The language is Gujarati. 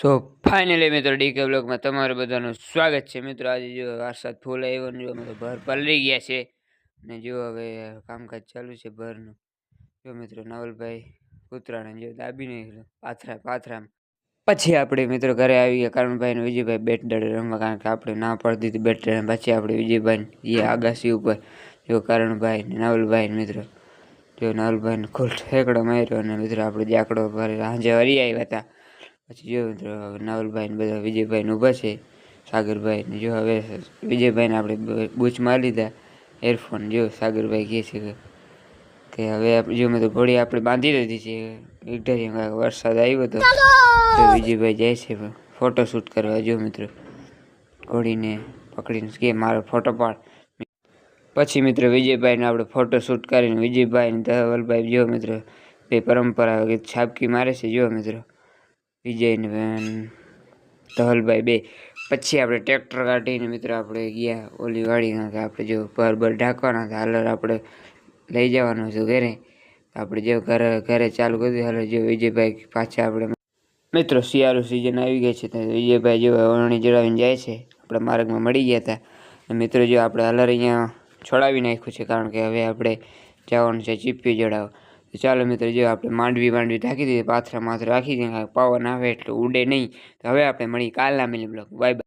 સો ફાઇનલી મિત્રો ડીકે બ્લોગમાં તમારું બધાનું સ્વાગત છે મિત્રો। આજે જો વરસાદ ફૂલ આવ્યો ને જો અમે ભર પલળી ગયા છે ને જો હવે કામકાજ ચાલુ છે ભરનું। જો મિત્રો નવલભાઈ કૂતરાને જો દાબી નહીં પાથરામાં પછી આપણે મિત્રો ઘરે આવી ગયા। કરણભાઈ ને વિજયભાઈ બેટ દડે રમવા, કારણ કે આપણે ના પડતી હતી બેટ દડે। પછી આપણે વિજયભાઈ એ આગાસી ઉપર જો કરણભાઈ ને નવલભાઈ મિત્રો જો નવલભાઈને ખુલ ઠેકડો માર્યો અને મિત્રો આપણે જાકડો ભરે સાંજે વરી આવ્યા હતા। પછી જો મિત્રો નવલભાઈ ને બધા વિજયભાઈને ઊભા છે, સાગરભાઈ ને જો હવે વિજયભાઈને આપણે બૂચ મારી લીધા એરફોન। જો સાગરભાઈ કહે છે કે હવે જો મેં તો ઘોડી આપણે બાંધી દીધી છે વિક્ટોરિયા, વરસાદ આવ્યો હતો તો વિજયભાઈ જાય છે ફોટોશૂટ કરવા। જો મિત્રો ઘોડીને પકડીને કે મારો ફોટો પાડ। પછી મિત્રો વિજયભાઈને આપણે ફોટોશૂટ કરીને વિજયભાઈ ને ધવલભાઈ જો મિત્રો બે પરંપરાગત છાપકી મારે છે। જો મિત્રો વિજય ને ધવલભાઈ બે પછી આપણે ટ્રેક્ટર કાઢીને મિત્રો આપણે ગયા ઓલી વાડીમાં કે આપણે જો પર ઢાંકવાના હતા, હાલર આપણે લઈ જવાનું હતું ઘરે। આપણે જો ઘરે ચાલુ કરી હાલ જો વિજયભાઈ પાછા આપણે મિત્રો શિયાળુ સિઝન આવી ગઈ છે તો વિજયભાઈ જો વરણી જડાવીને જાય છે। આપણે માર્ગમાં મળી ગયા હતા મિત્રો જો આપણે હાલર અહીંયા છોડાવી નાખ્યું છે, કારણ કે હવે આપણે જવાનું છે ચીપ્પી જડાવવા। તો ચાલો મિત્રો જો આપણે માંડવી ઢાંકી દીધી, પાથરા રાખી દીધી, પવન આવે એટલે ઉડે નહીં। તો હવે આપણે મળી કાલના મિલી બ્લોગ, બાય બાય।